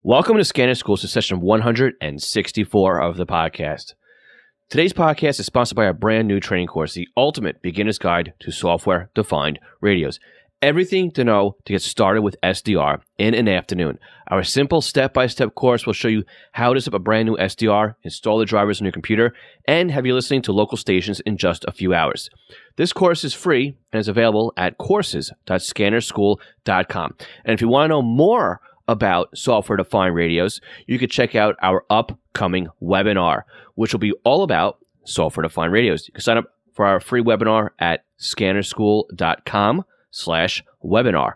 Welcome to Scanner School to session 164 of the podcast. Today's podcast is sponsored by our brand new training course, The Ultimate Beginner's Guide to Software-Defined Radios. Everything to know to get started with SDR in an afternoon. Our simple step-by-step course will show you how to set up a brand new SDR, install the drivers on your computer, and have you listening to local stations in just a few hours. This course is free and is available at courses.scannerschool.com. And if you want to know more about software-defined radios, you can check out our upcoming webinar, which will be all about software-defined radios. You can sign up for our free webinar at scannerschool.com/webinar.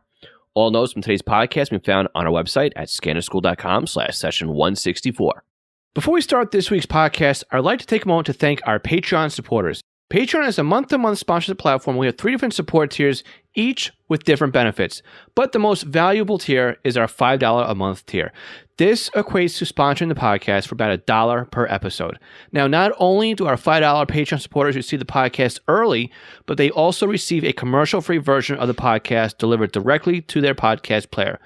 All notes from today's podcast can be found on our website at scannerschool.com/session 164. Before we start this week's podcast, I'd like to take a moment to thank our Patreon supporters. Patreon is a month-to-month sponsorship platform. We have 3 different support tiers, each with different benefits. But the most valuable tier is our $5 a month tier. This equates to sponsoring the podcast for about $1 per episode. Now, not only do our $5 Patreon supporters receive the podcast early, but they also receive a commercial-free version of the podcast delivered directly to their podcast player.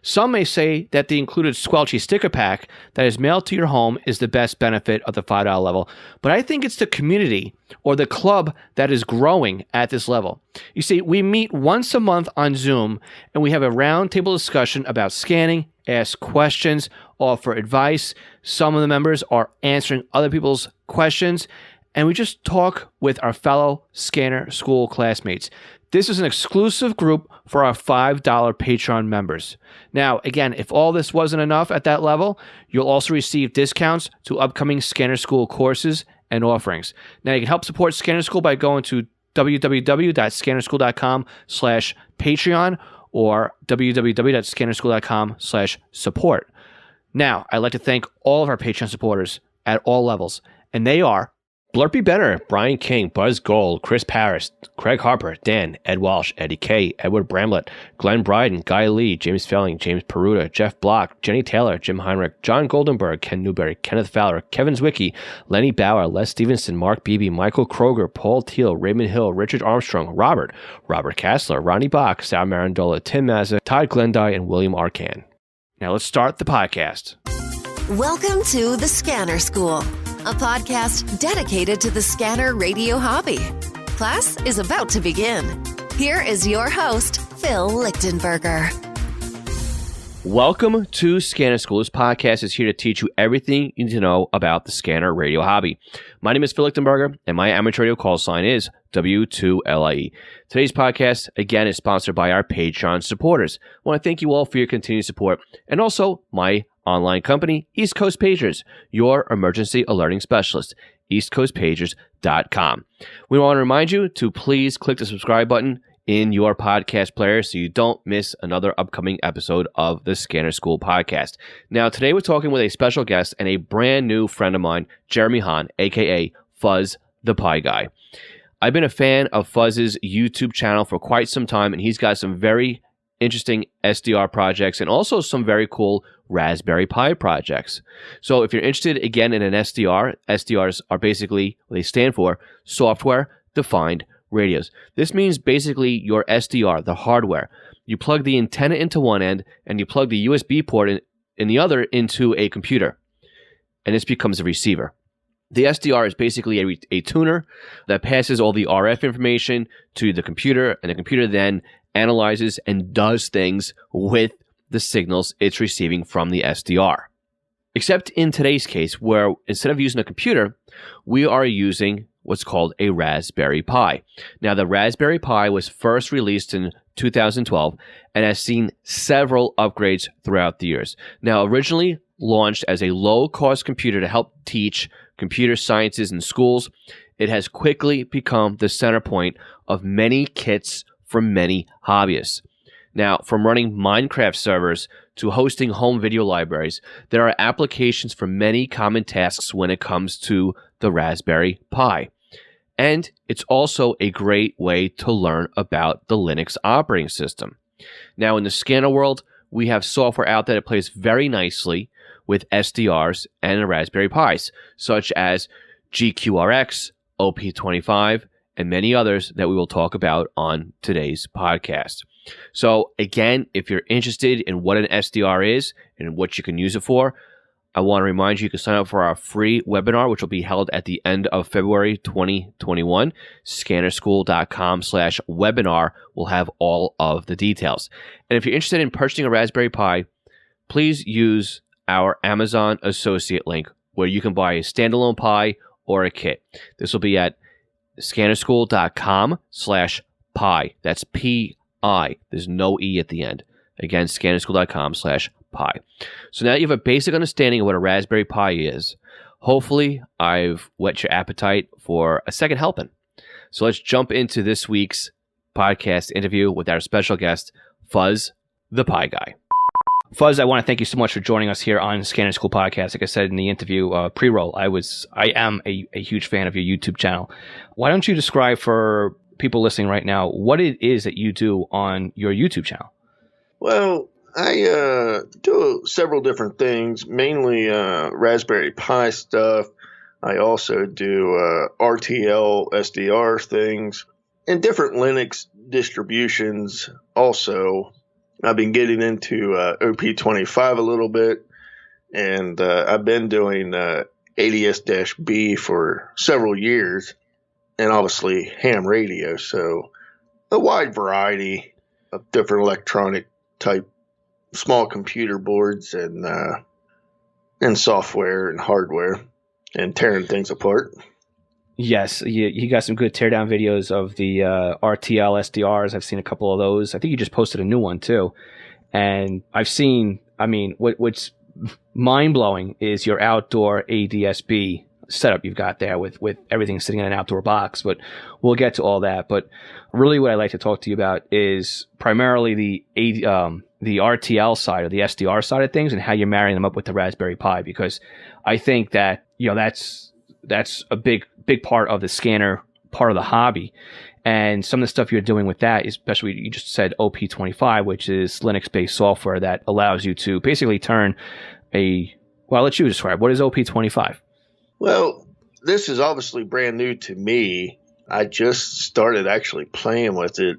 Some may say that the included Squelchy sticker pack that is mailed to your home is the best benefit of the $5 level, but I think it's the community or the club that is growing at this level. You see, we meet once a month on Zoom and we have a roundtable discussion about scanning, ask questions, offer advice. Some of the members are answering other people's questions, and we just talk with our fellow Scanner School classmates. This is an exclusive group for our $5 Patreon members. Now, again, if all this wasn't enough at that level, you'll also receive discounts to upcoming Scanner School courses and offerings. Now, you can help support Scanner School by going to www.scannerschool.com/Patreon or www.scannerschool.com/support. Now, I'd like to thank all of our Patreon supporters at all levels, and they are Blurpy Benner, Brian King, Buzz Gold, Chris Paris, Craig Harper, Dan, Ed Walsh, Eddie K, Edward Bramlett, Glenn Bryden, Guy Lee, James Felling, James Peruta, Jeff Block, Jenny Taylor, Jim Heinrich, John Goldenberg, Ken Newberry, Kenneth Fowler, Kevin Zwicky, Lenny Bauer, Les Stevenson, Mark Beebe, Michael Kroger, Paul Teal, Raymond Hill, Richard Armstrong, Robert Kassler, Ronnie Bach, Sal Marandola, Tim Mazza, Todd Glendy, and William Arcan. Now let's start the podcast. Welcome to the Scanner School, a podcast dedicated to the scanner radio hobby. Class is about to begin. Here is your host, Phil Lichtenberger. Welcome to Scanner School. This podcast is here to teach you everything you need to know about the scanner radio hobby. My name is Phil Lichtenberger, and my amateur radio call sign is W2LIE. Today's podcast, again, is sponsored by our Patreon supporters. I want to thank you all for your continued support, and also my online company, East Coast Pagers, your emergency alerting specialist, eastcoastpagers.com. We want to remind you to please click the subscribe button in your podcast player so you don't miss another upcoming episode of the Scanner School podcast. Now, today we're talking with a special guest and a brand new friend of mine, Jeremy Hahn, aka Fuzz the Pi Guy. I've been a fan of Fuzz's YouTube channel for quite some time, and he's got some very interesting SDR projects and also some very cool Raspberry Pi projects. So if you're interested, again, in an SDR, SDRs are basically, they stand for software-defined radios. This means basically your SDR, the hardware. You plug the antenna into one end and you plug the USB port in the other into a computer, and this becomes a receiver. The SDR is basically a tuner that passes all the RF information to the computer, and the computer then analyzes and does things with the signals it's receiving from the SDR. Except in today's case, where instead of using a computer, we are using what's called a Raspberry Pi. Now, the Raspberry Pi was first released in 2012 and has seen several upgrades throughout the years. Now, originally launched as a low-cost computer to help teach computer sciences in schools, it has quickly become the center point of many kits for many hobbyists. Now, from running Minecraft servers to hosting home video libraries, there are applications for many common tasks when it comes to the Raspberry Pi. And it's also a great way to learn about the Linux operating system. Now, in the scanner world, we have software out there that plays very nicely with SDRs and the Raspberry Pis, such as GQRX, OP25, and many others that we will talk about on today's podcast. So again, if you're interested in what an SDR is and what you can use it for, I want to remind you, you can sign up for our free webinar, which will be held at the end of February 2021. Scannerschool.com/webinar will have all of the details. And if you're interested in purchasing a Raspberry Pi, please use our Amazon associate link where you can buy a standalone Pi or a kit. This will be at scannerschool.com/Pi. That's P-I. There's no E at the end. Again, scannerschool.com/Pi. So now that you have a basic understanding of what a Raspberry Pi is, hopefully I've whet your appetite for a second helping. So let's jump into this week's podcast interview with our special guest, Fuzz the Pi Guy. Fuzz, I want to thank you so much for joining us here on Scanner School Podcast. Like I said in the interview pre-roll, I am a huge fan of your YouTube channel. Why don't you describe for people listening right now what it is that you do on your YouTube channel? Well, I do several different things, mainly Raspberry Pi stuff. I also do RTL, SDR things, and different Linux distributions also. I've been getting into OP25 a little bit, and I've been doing ADS-B for several years, and obviously ham radio, so a wide variety of different electronic type small computer boards and software and hardware and tearing things apart. Yes, you got some good teardown videos of the RTL SDRs. I've seen a couple of those. I think you just posted a new one too. And I've seen, what's mind-blowing is your outdoor ADS-B setup you've got there with everything sitting in an outdoor box. But we'll get to all that. But really what I'd like to talk to you about is primarily the RTL side or the SDR side of things and how you're marrying them up with the Raspberry Pi, because I think that, that's a big part of the scanner part of the hobby. And some of the stuff you're doing with that, especially you just said OP25, which is Linux-based software that allows you to basically turn I'll let you describe. What is OP25? Well, this is obviously brand new to me. I just started actually playing with it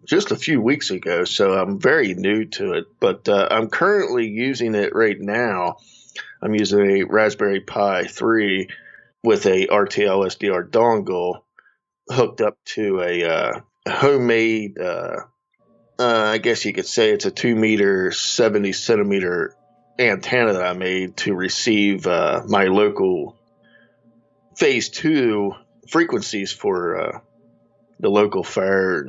just a few weeks ago, so I'm very new to it. But I'm currently using it right now. I'm using a Raspberry Pi 3 with a RTL SDR dongle hooked up to a homemade, I guess you could say it's a 2 meter, 70 centimeter antenna that I made to receive my local phase 2 frequencies for the local fire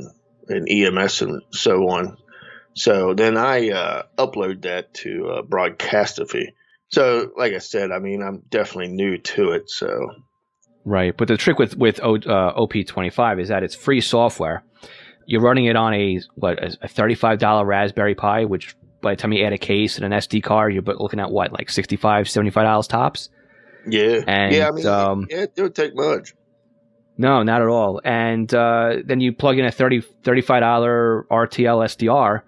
and EMS and so on. So then I upload that to Broadcastify. So, like I said, I'm definitely new to it. So, right. But the trick with OP25 is that it's free software. You're running it on a $35 Raspberry Pi, which by the time you add a case and an SD card, you're looking at like $65, $75 tops. Yeah. And, it don't take much. No, not at all. And then you plug in a $35 RTL SDR,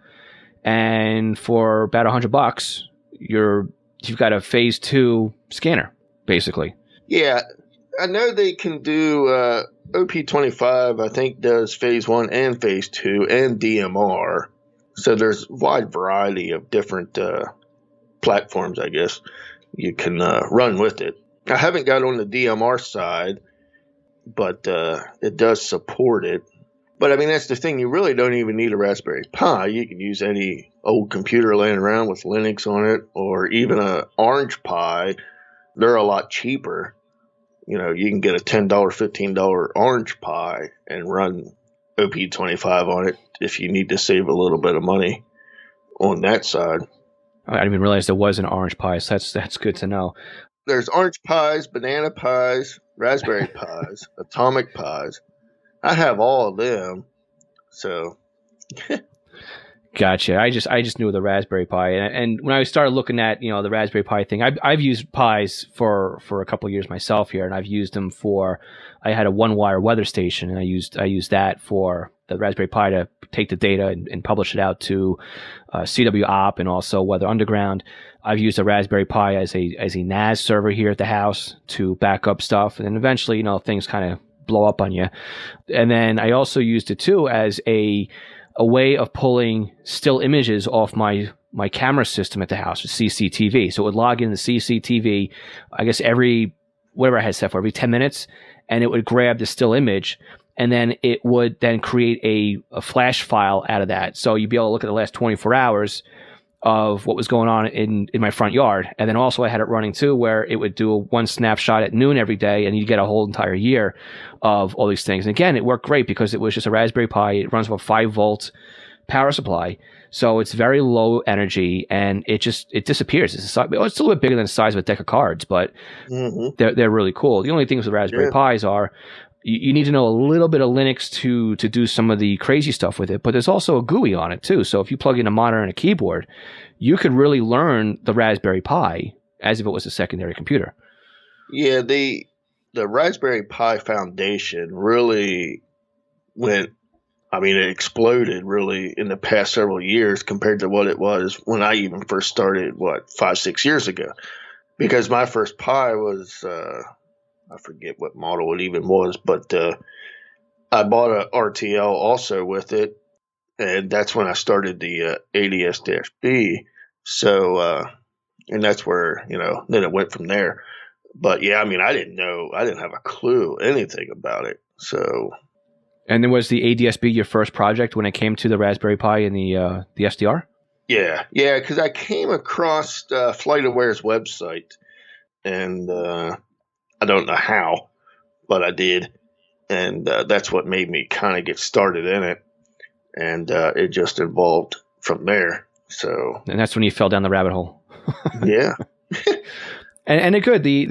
and for about $100, you've got a phase 2 scanner, basically. Yeah, I know they can do OP25, I think does phase 1 and phase 2 and DMR. So there's a wide variety of different platforms, I guess, you can run with it. I haven't got on the DMR side, but it does support it. But that's the thing. You really don't even need a Raspberry Pi. You can use any old computer laying around with Linux on it, or even an Orange Pi. They're a lot cheaper. You can get a $10, $15 Orange Pi and run OP25 on it if you need to save a little bit of money on that side. I didn't even realize there was an Orange Pi, so that's good to know. There's Orange Pis, Banana Pis, Raspberry Pis, Atomic Pis. I have all of them, so. Gotcha. I just knew the Raspberry Pi, and when I started looking at the Raspberry Pi thing, I've used Pis for a couple of years myself here, and I've used them for. I had a one-wire weather station, and I used that for the Raspberry Pi to take the data and publish it out to CW Op and also Weather Underground. I've used a Raspberry Pi as a NAS server here at the house to back up stuff, and then eventually things kind of blow up on you. And then I also used it too as a a way of pulling still images off my camera system at the house with CCTV. So it would log in the CCTV, I guess whatever I had set for, every 10 minutes, and it would grab the still image, and then it would then create a flash file out of that. So you'd be able to look at the last 24 hours of what was going on in my front yard. And then also I had it running too, where it would do one snapshot at noon every day, and you get a whole entire year of all these things. And again, it worked great because it was just a Raspberry Pi. It runs off a 5-volt power supply. So it's very low energy, and it disappears. It's a little bit bigger than the size of a deck of cards, but they're really cool. The only things with Raspberry Pis are you need to know a little bit of Linux to do some of the crazy stuff with it, but there's also a GUI on it too. So if you plug in a monitor and a keyboard, you could really learn the Raspberry Pi as if it was a secondary computer. Yeah, the Raspberry Pi Foundation really it exploded really in the past several years compared to what it was when I even first started, 5-6 years ago. Because my first Pi was, I forget what model it even was, but I bought a RTL also with it, and that's when I started the ADS-B. So, and that's where, then it went from there. But yeah, I didn't have a clue anything about it. So. And then was the ADS-B your first project when it came to the Raspberry Pi and the SDR? Yeah, because I came across FlightAware's website, and I don't know how, but I did, and that's what made me kind of get started in it, and it just evolved from there. So, and that's when you fell down the rabbit hole. Yeah. And it good. The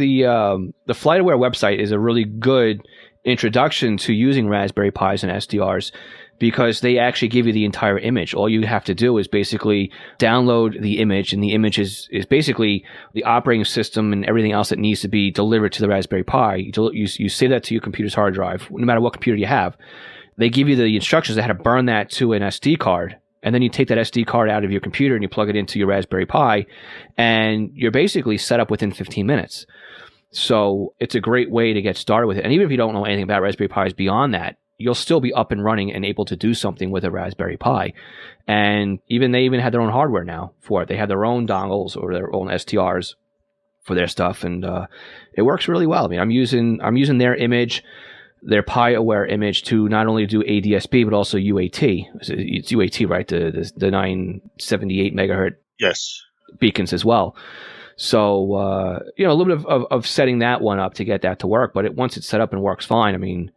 FlightAware website is a really good introduction to using Raspberry Pis and SDRs, because they actually give you the entire image. All you have to do is basically download the image, and the image is basically the operating system and everything else that needs to be delivered to the Raspberry Pi. You save that to your computer's hard drive, no matter what computer you have. They give you the instructions on how to burn that to an SD card, and then you take that SD card out of your computer and you plug it into your Raspberry Pi, and you're basically set up within 15 minutes. So it's a great way to get started with it. And even if you don't know anything about Raspberry Pis beyond that, you'll still be up and running and able to do something with a Raspberry Pi. And they even have their own hardware now for it. They have their own dongles or their own STRs for their stuff, and it works really well. I'm using their image, their Pi-aware image, to not only do ADS-B but also UAT. It's UAT, right? The 978 megahertz beacons as well. So a little bit of setting that one up to get that to work, but once it's set up and works fine,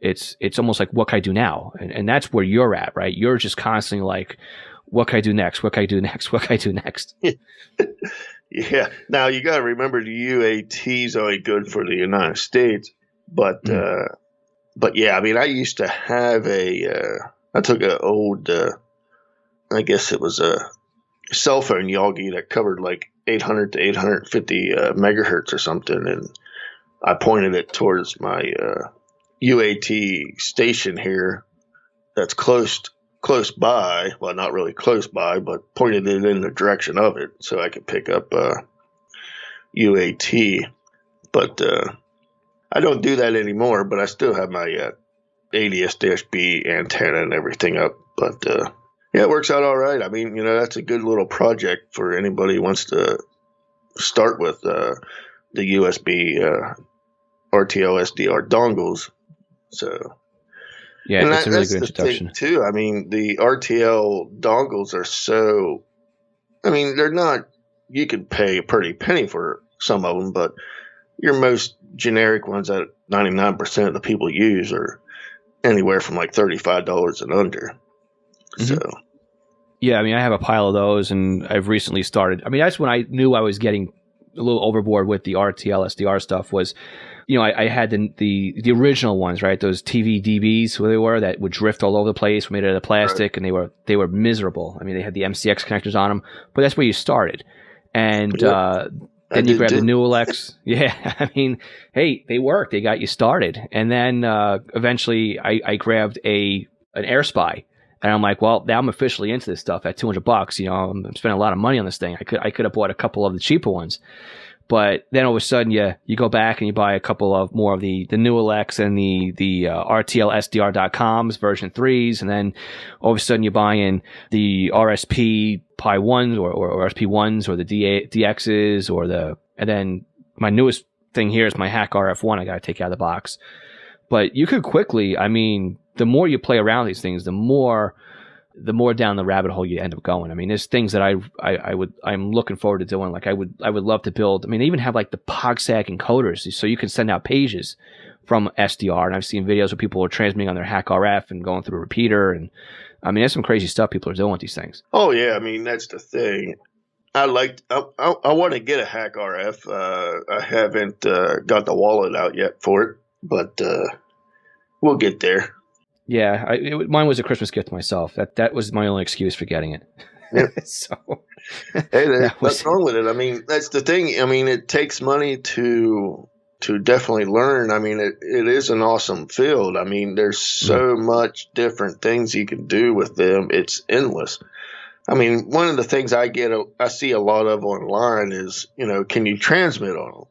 it's almost like, what can I do now? And that's where you're at, right? You're just constantly like, what can I do next? What can I do next? What can I do next? Yeah. Now you got to remember the UAT is only good for the United States, but yeah, I used to have I took an old, I guess it was a cell phone Yagi that covered like 800 to 850 megahertz or something, and I pointed it towards my UAT station here that's close by. Well, not really close by, but pointed it in the direction of it so I could pick up UAT. But I don't do that anymore, but I still have my ADS-B antenna and everything up. But yeah, it works out all right. That's a good little project for anybody who wants to start with the USB RTL SDR dongles. So yeah, it's a really good introduction too. The RTL dongles are so. They're not. You can pay a pretty penny for some of them, but your most generic ones that 99% of the people use are anywhere from like $35 and under. So. Yeah, I have a pile of those, and I've recently started. That's when I knew I was getting a little overboard with the RTL SDR stuff. Was, I had the original ones, right? Those TV DBs, where they were, that would drift all over the place, made out of plastic, right. And they were miserable. They had the MCX connectors on them, but that's where you started. And then you grab the new Alex. Yeah, hey, they worked. They got you started. And then eventually, I grabbed an AirSpy. And I'm like, well, now I'm officially into this stuff at $200. I'm spending a lot of money on this thing. I could have bought a couple of the cheaper ones, But then all of a sudden, you go back and you buy a couple of more of the new Alex and the RTLSDR.com's version 3s, and then all of a sudden you're buying the RSP Pi 1s or RSP 1s or the DXs and then my newest thing here is my Hack RF1 I got to take out of the box. But you could quickly, I mean, the more you play around these things, the more down the rabbit hole you end up going. I mean, there's things that I'm looking forward to doing. Like I would love to build. I mean, they even have like the POGSAG encoders, so you can send out pages from SDR. And I've seen videos where people are transmitting on their Hack RF and going through a repeater. And I mean, there's some crazy stuff people are doing with these things. Oh yeah, I mean that's the thing. I want to get a Hack RF. I haven't got the wallet out yet for it, but we'll get there. Yeah, mine was a Christmas gift to myself. That was my only excuse for getting it. Yep. So, hey, there's nothing wrong with it. I mean, that's the thing. I mean, it takes money to definitely learn. I mean, it is an awesome field. I mean, there's so much different things you can do with them. It's endless. I mean, one of the things I see a lot of online is, can you transmit on them?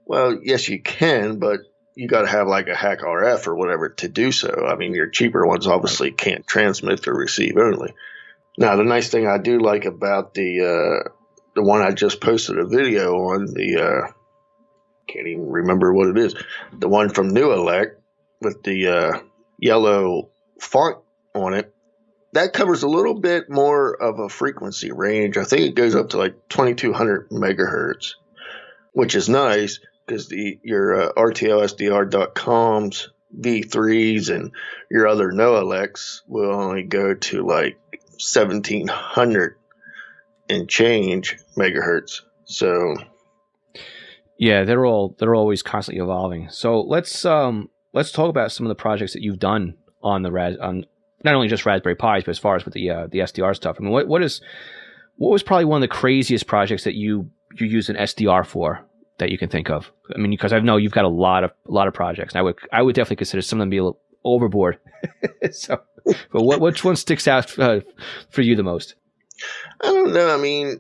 Well, yes, you can, but you got to have like a Hack RF or whatever to do so. I mean, your cheaper ones obviously can't transmit or receive only. Now, the nice thing I do like about the one I just posted a video on, can't even remember what it is, the one from New Elect with the yellow font on it, that covers a little bit more of a frequency range. I think it goes up to like 2200 megahertz, which is nice. Because your RTLSDR.com's V3s and your other NoElecs will only go to like 1700 and change megahertz. So yeah, they're always constantly evolving. So let's talk about some of the projects that you've done on on not only just Raspberry Pis, but as far as with the SDR stuff. I mean, what was probably one of the craziest projects that you use an SDR for that you can think of? I mean, because I know you've got a lot of projects. And I would definitely consider some of them to be a little overboard. So, but which one sticks out for you the most? I don't know. I mean,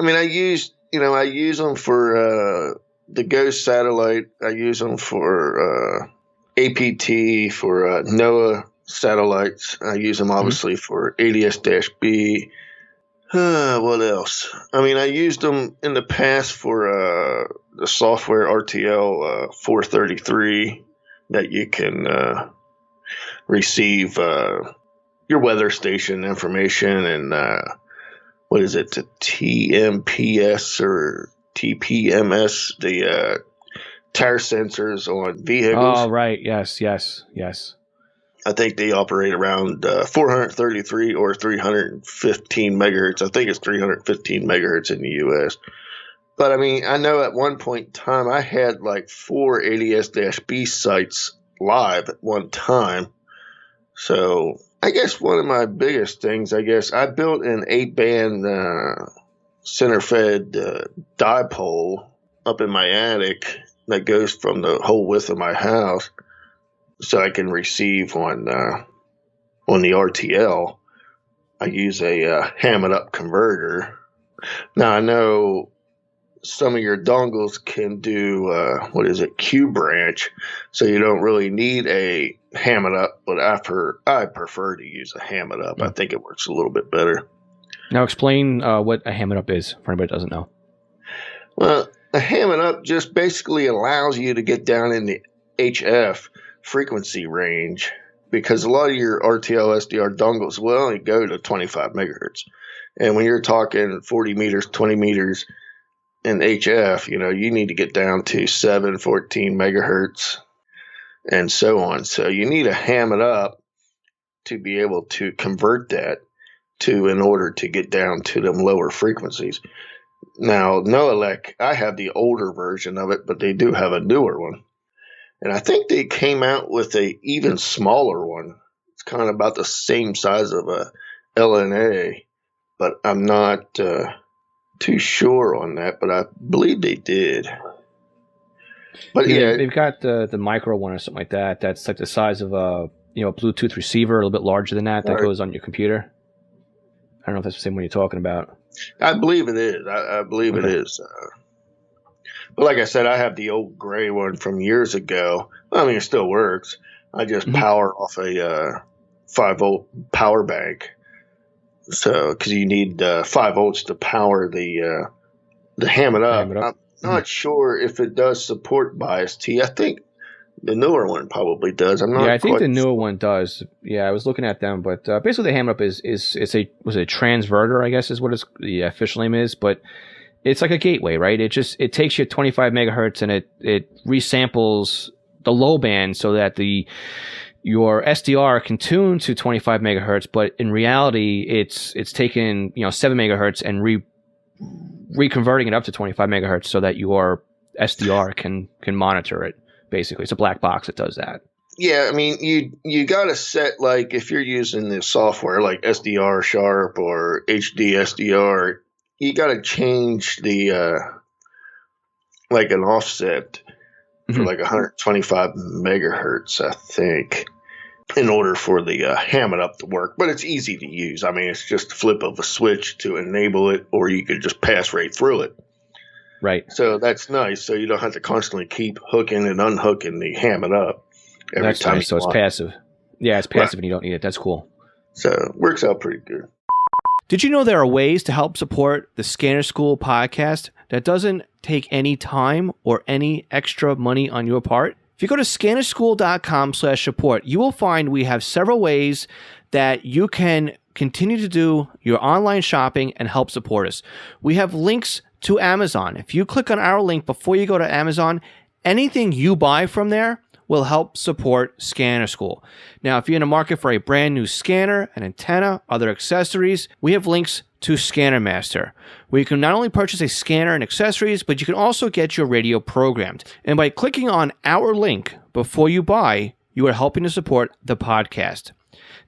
I use them for the Ghost satellite. I use them for APT, for NOAA satellites. I use them obviously for ADS-B. What else? I mean, I used them in the past for the software RTL 433 that you can receive your weather station information and what is it, the TMPS or TPMS, the tire sensors on vehicles. Oh, right. Yes. I think they operate around 433 or 315 megahertz. I think it's 315 megahertz in the U.S. But, I mean, I know at one point in time I had like 4 ADS-B sites live at one time. So I guess one of my biggest things, I built an 8-band center-fed dipole up in my attic that goes from the whole width of my house. So I can receive on the RTL. I use a ham-it-up converter. Now I know some of your dongles can do Q branch, so you don't really need a ham-it-up. But I prefer to use a ham-it-up. I think it works a little bit better. Now explain what a ham-it-up is for anybody that doesn't know. Well, a ham-it-up just basically allows you to get down in the HF frequency range, because a lot of your RTL SDR dongles will only go to 25 megahertz. And when you're talking 40 meters, 20 meters in HF, you need to get down to 7, 14 megahertz and so on. So you need to ham it up to be able to convert that in order to get down to them lower frequencies. Now, NoElec, I have the older version of it, but they do have a newer one. And I think they came out with a even smaller one. It's kind of about the same size of a LNA, but I'm not too sure on that, but I believe they did. But yeah, they've got the micro one or something like that. That's like the size of a Bluetooth receiver, a little bit larger than that goes on your computer. I don't know if that's the same one you're talking about. I believe it is. I believe it is. But like I said, I have the old gray one from years ago. I mean, it still works. I just power off a 5-volt power bank. So, because you need 5 volts to power the ham it up. I'm not sure if it does support bias T. I think the newer one probably does. I'm not. Yeah, I think the newer one does. Yeah, I was looking at them, but basically the ham it up is a transverter, I guess is what the official name is, but it's like a gateway, right? It takes you 25 megahertz and it resamples the low band so that your SDR can tune to 25 megahertz, but in reality, it's taking 7 megahertz and reconverting it up to 25 megahertz so that your SDR can monitor it. Basically, it's a black box that does that. Yeah, I mean, you got to set, like, if you're using the software like SDR Sharp or HD SDR, you got to change the like an offset for like 125 megahertz, I think, in order for the ham it up to work. But it's easy to use. I mean, it's just a flip of a switch to enable it, or you could just pass right through it. Right. So that's nice. So you don't have to constantly keep hooking and unhooking the ham it up every that's time. Nice. So it's passive. Yeah, it's passive and you don't need it. That's cool. So it works out pretty good. Did you know there are ways to help support the Scanner School podcast that doesn't take any time or any extra money on your part? If you go to scannerschool.com/support, you will find we have several ways that you can continue to do your online shopping and help support us. We have links to Amazon. If you click on our link before you go to Amazon, anything you buy from there will help support Scanner School. Now, if you're in the market for a brand new scanner, an antenna, other accessories, we have links to Scanner Master, where you can not only purchase a scanner and accessories, but you can also get your radio programmed. And by clicking on our link before you buy, you are helping to support the podcast.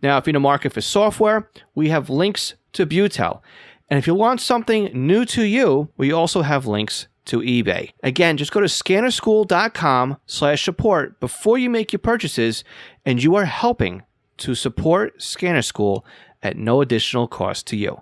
Now, if you're in the market for software, we have links to Butel. And if you want something new to you, we also have links to eBay. Again, just go to scannerschool.com/support before you make your purchases, and you are helping to support Scanner School at no additional cost to you.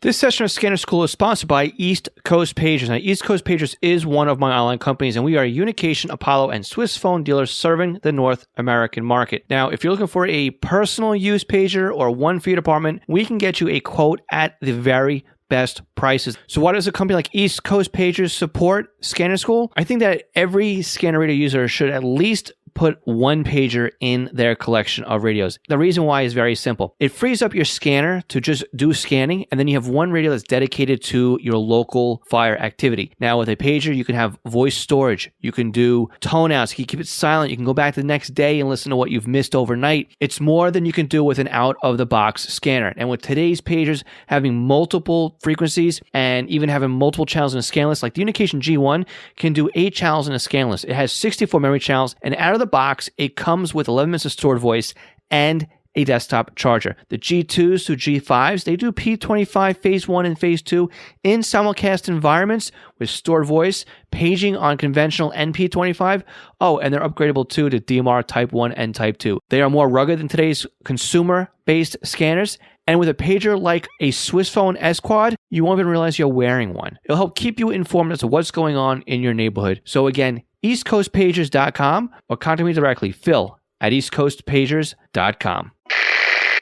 This session of Scanner School is sponsored by East Coast Pagers. Now, East Coast Pagers is one of my online companies, and we are a Unication, Apollo, and Swiss phone dealers serving the North American market. Now, if you're looking for a personal use pager or one for your department, we can get you a quote at the very best prices. So why does a company like East Coast Pagers support Scanner School? I think that every scanner radio user should at least put one pager in their collection of radios. The reason why is very simple. It frees up your scanner to just do scanning, and then you have one radio that's dedicated to your local fire activity. Now, with a pager, you can have voice storage. You can do tone outs. You can keep it silent. You can go back the next day and listen to what you've missed overnight. It's more than you can do with an out-of-the-box scanner. And with today's pagers having multiple frequencies and even having multiple channels in a scan list, like the Unication G1 can do 8 channels in a scan list. It has 64 memory channels, and out of the box, it comes with 11 minutes of stored voice and a desktop charger. The G2s to G5s, they do P25 Phase 1 and Phase 2 in simulcast environments with stored voice, paging on conventional NP25. Oh, and they're upgradable too to DMR Type 1 and Type 2. They are more rugged than today's consumer-based scanners. And with a pager like a Swiss phone S-Quad, you won't even realize you're wearing one. It'll help keep you informed as to what's going on in your neighborhood. So again, eastcoastpagers.com or contact me directly, phil@eastcoastpagers.com.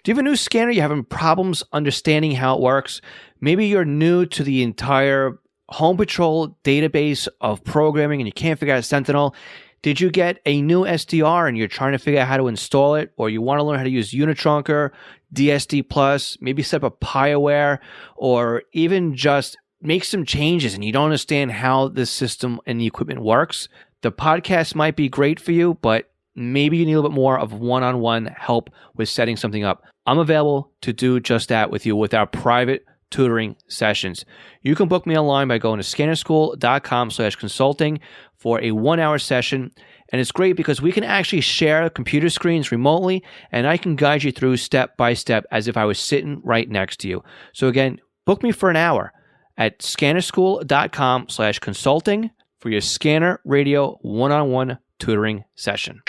Do you have a new scanner? You're having problems understanding how it works? Maybe you're new to the entire Home Patrol database of programming and you can't figure out Sentinel. Did you get a new SDR and you're trying to figure out how to install it? Or you want to learn how to use Unitrunker, DSD Plus, maybe set up a PiAware, or even just make some changes and you don't understand how the system and the equipment works? The podcast might be great for you, but maybe you need a little bit more of one-on-one help with setting something up. I'm available to do just that with you with our private tutoring sessions. You can book me online by going to scannerschool.com/consulting for a 1-hour session. And it's great because we can actually share computer screens remotely, and I can guide you through step by step as if I was sitting right next to you. So again, book me for an hour at scannerschool.com/consulting for your scanner radio one-on-one tutoring session.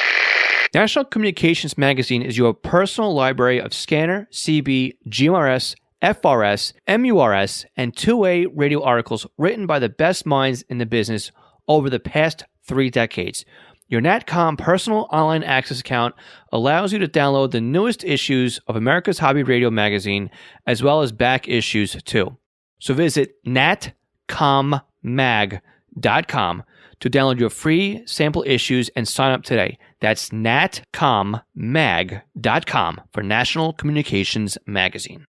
National Communications Magazine is your personal library of scanner, CB, GMRS, FRS, MURS, and two-way radio articles written by the best minds in the business over the past 3 decades. Your Natcom personal online access account allows you to download the newest issues of America's Hobby Radio magazine, as well as back issues too. So visit natcommag.com to download your free sample issues and sign up today. That's natcommag.com for National Communications Magazine.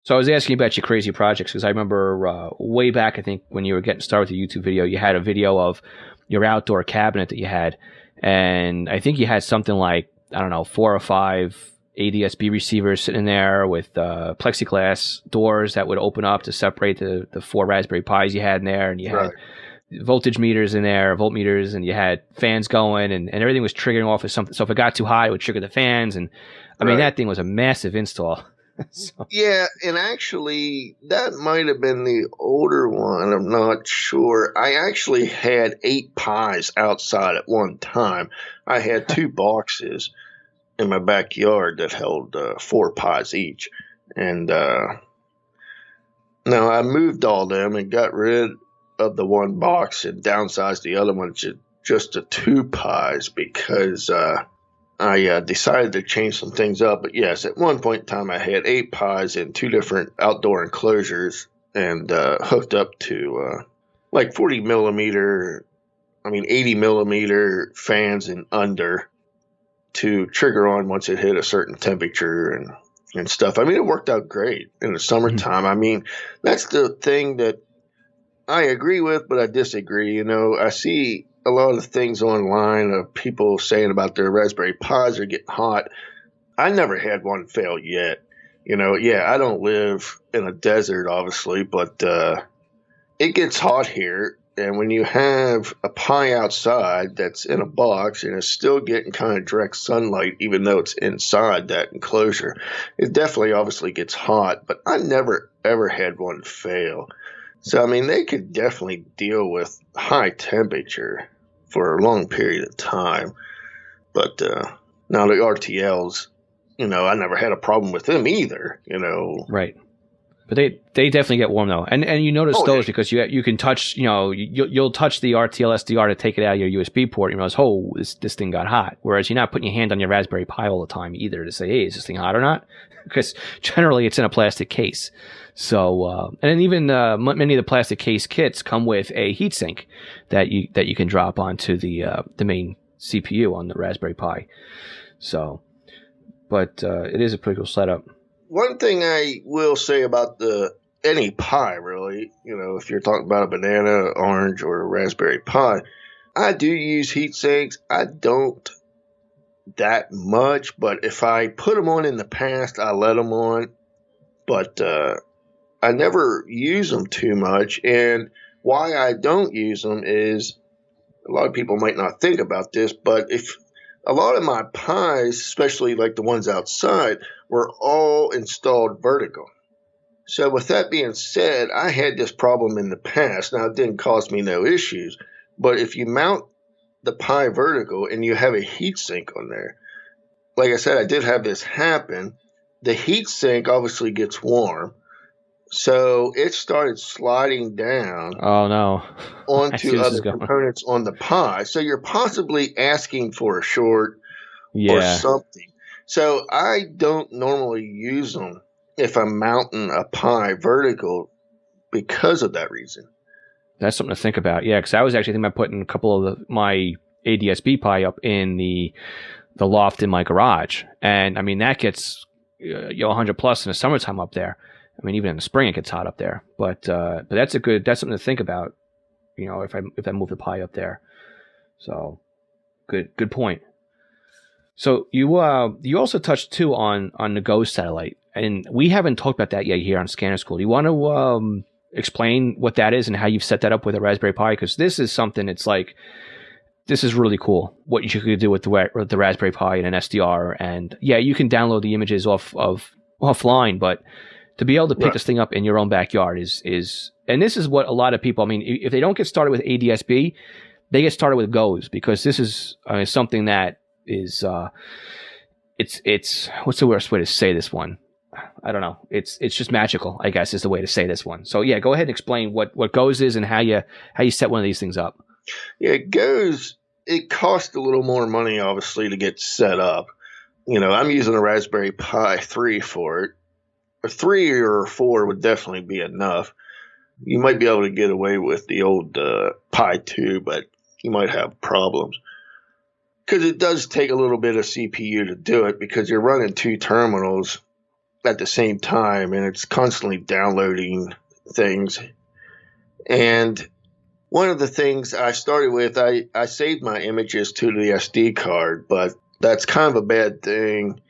So I was asking about your crazy projects because I remember way back, I think, when you were getting started with the YouTube video, you had a video of your outdoor cabinet that you had. And I think you had something like, 4 or 5 ADSB receivers sitting there with plexiglass doors that would open up to separate the 4 Raspberry Pis you had in there. And you had voltage meters in there, voltmeters, and you had fans going, and everything was triggering off of something. So if it got too hot, it would trigger the fans. And I mean, that thing was a massive install. So. Yeah, and actually, that might have been the older one. I'm not sure. I actually had 8 Pis outside at one time. I had 2 boxes in my backyard that held 4 Pis each. And now I moved all them and got rid of the one box and downsized the other one to just to 2 Pis because I decided to change some things up. But yes, at one point in time, I had 8 Pis in 2 different outdoor enclosures and hooked up to like 80 millimeter fans and under to trigger on once it hit a certain temperature and stuff. I mean, it worked out great in the summertime. I mean, that's the thing that I agree with, but I disagree. I see a lot of things online of people saying about their Raspberry Pis are getting hot. I never had one fail yet. I don't live in a desert, obviously, but it gets hot here. And when you have a Pi outside that's in a box and it's still getting kind of direct sunlight, even though it's inside that enclosure, it definitely obviously gets hot. But I never, ever had one fail. So, I mean, they could definitely deal with high temperature for a long period of time. But now the RTLs, I never had a problem with them either, Right. But they definitely get warm, though. And you notice those because you can touch, you'll touch the RTL SDR to take it out of your USB port. And you realize, this thing got hot. Whereas you're not putting your hand on your Raspberry Pi all the time either to say, hey, is this thing hot or not? Because generally it's in a plastic case. So, and then even many of the plastic case kits come with a heatsink that you can drop onto the main CPU on the Raspberry Pi. So, but it is a pretty cool setup. One thing I will say about any Pi, really, if you're talking about a banana, orange, or a Raspberry Pi, I do use heat sinks. I don't that much, but if I put them on in the past, I let them on. But I never use them too much. And why I don't use them is a lot of people might not think about this, but if a lot of my Pis, especially like the ones outside, were all installed vertical. So with that being said, I had this problem in the past. Now, it didn't cause me no issues, but if you mount the Pi vertical and you have a heat sink on there, like I said, I did have this happen. The heat sink obviously gets warm. So it started sliding down onto other components on the Pi. So you're possibly asking for a short or something. So I don't normally use them if I'm mounting a Pi vertical because of that reason. That's something to think about. Yeah, because I was actually thinking about putting a couple of my ADSB Pi up in the loft in my garage. And I mean, that gets 100 plus in the summertime up there. I mean, even in the spring, it gets hot up there. But that's something to think about, if I move the Pi up there. So good point. So you also touched too on the Go satellite, and we haven't talked about that yet here on Scanner School. Do you want to explain what that is and how you've set that up with a Raspberry Pi? Because this is something it's like, this is really cool. What you could do with the Raspberry Pi and an SDR, and you can download the images offline, but to be able to pick this thing up in your own backyard is and this is what a lot of people, I mean, if they don't get started with ADSB, they get started with Goes, because this is something that is it's what's the worst way to say this one? I don't know. It's just magical, I guess, is the way to say this one. So yeah, go ahead and explain what Goes is and how you set one of these things up. Yeah, it costs a little more money, obviously, to get set up. I'm using a Raspberry Pi 3 for it. A 3 or a 4 would definitely be enough. You might be able to get away with the old Pi 2, but you might have problems. Because it does take a little bit of CPU to do it, because you're running 2 terminals at the same time, and it's constantly downloading things. And one of the things I started with, I saved my images to the SD card, but that's kind of a bad thing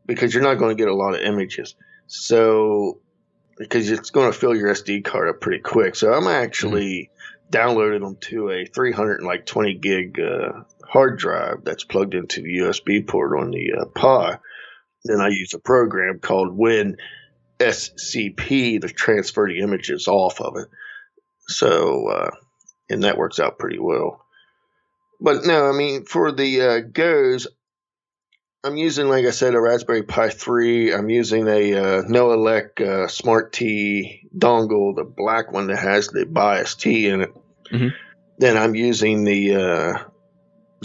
because you're not going to get a lot of images. So, because it's going to fill your SD card up pretty quick. So I'm actually downloading them to a 320 gig hard drive that's plugged into the USB port on the Pi. Then I use a program called WinSCP to transfer the images off of it. So, and that works out pretty well. But no, I mean, for the Goes, I'm using, like I said, a Raspberry Pi 3. I'm using a Noelec Smart T dongle, the black one that has the bias T in it. Mm-hmm. Then I'm using the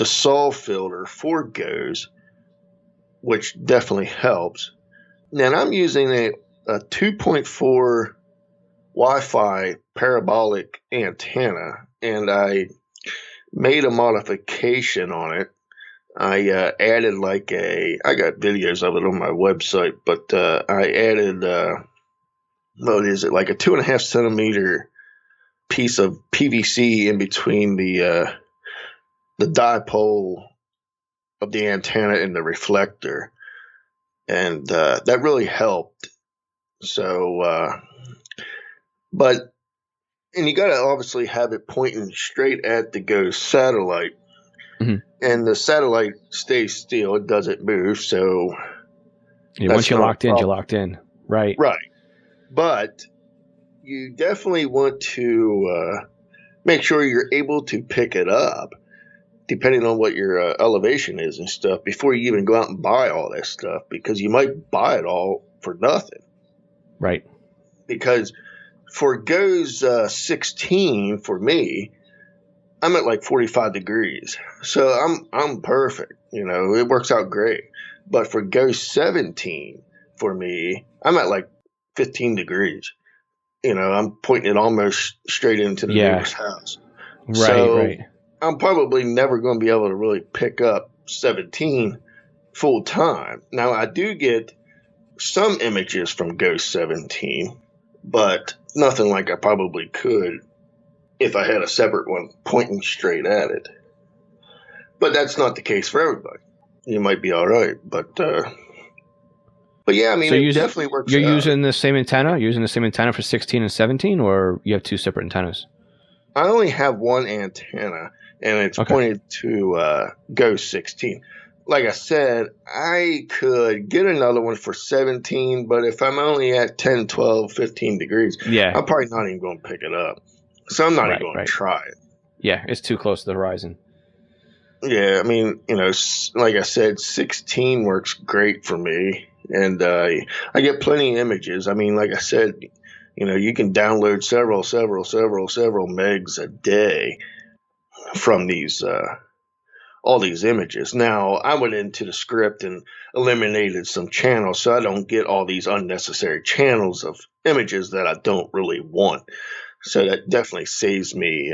SAW filter for Goes, which definitely helps. Then I'm using a 2.4 Wi-Fi parabolic antenna, and I made a modification on it. I added I got videos of it on my website, but I added, what is it, like a 2.5 centimeter piece of PVC in between the dipole of the antenna and the reflector. And that really helped. So, and you got to obviously have it pointing straight at the Goes satellite. Mm-hmm. And the satellite stays still. It doesn't move. So once you're locked in, you're locked in. Right. Right. But you definitely want to make sure you're able to pick it up, depending on what your elevation is and stuff, before you even go out and buy all that stuff, because you might buy it all for nothing. Right. Because for Goes 16, for me, I'm at like 45 degrees. So I'm perfect. It works out great. But for Goes 17, for me, I'm at like 15 degrees. I'm pointing it almost straight into the neighbor's house. Right, so right. I'm probably never going to be able to really pick up 17 full time. Now, I do get some images from Goes 17, but nothing like I probably could if I had a separate one pointing straight at it. But that's not the case for everybody. You might be all right, but yeah, I mean, so it definitely works. You're using the same antenna? You're using the same antenna for 16 and 17, or you have 2 separate antennas? I only have one antenna, and it's pointed to Goes 16. Like I said, I could get another one for 17, but if I'm only at 10, 12, 15 degrees, I'm probably not even going to pick it up. So I'm not even going to try it. Yeah, it's too close to the horizon. Yeah, I mean, like I said, 16 works great for me, and I get plenty of images. I mean, like I said, you can download several megs a day from these all these images. Now, I went into the script and eliminated some channels so I don't get all these unnecessary channels of images that I don't really want. So that definitely saves me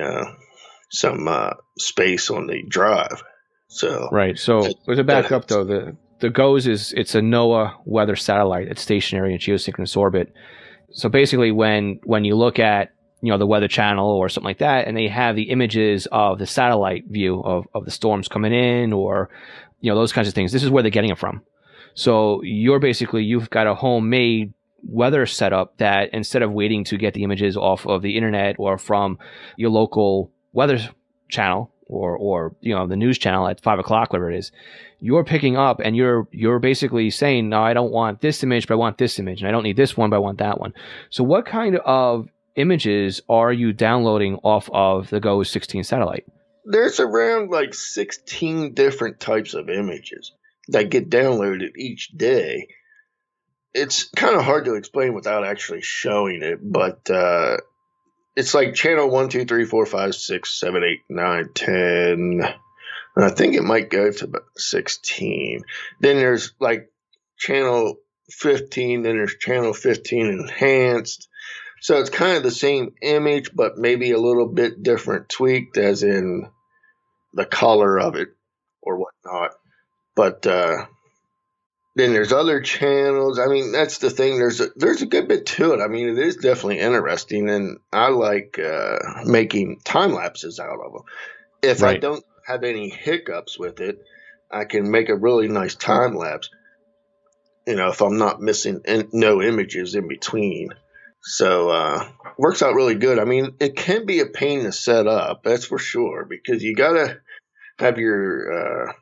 some space on the drive. So right. So with a backup though, the Goes it's a NOAA weather satellite. It's stationary in geosynchronous orbit. So basically, when you look at the Weather Channel or something like that, and they have the images of the satellite view of the storms coming in, or those kinds of things, this is where they're getting it from. So you've got a homemade weather setup that, instead of waiting to get the images off of the internet or from your local weather channel or the news channel at 5 o'clock, whatever it is, you're picking up and you're basically saying, no, I don't want this image, but I want this image, and I don't need this one, but I want that one. So what kind of images are you downloading off of the Goes 16 satellite? There's around like 16 different types of images that get downloaded each day. it's kind of hard to explain without actually showing it, but it's like channel 1, 2, 3, 4, 5, 6, 7, 8, 9, 10. And I think it might go to about 16. Then there's like channel 15, then there's channel 15 enhanced. So it's kind of the same image, but maybe a little bit different tweaked, as in the color of it or whatnot. But then there's other channels. I mean, that's the thing. There's a good bit to it. I mean, it is definitely interesting, and I like making time lapses out of them. If I don't have any hiccups with it, I can make a really nice time lapse. If I'm not missing no images in between. So works out really good. I mean, it can be a pain to set up, that's for sure, because you gotta have your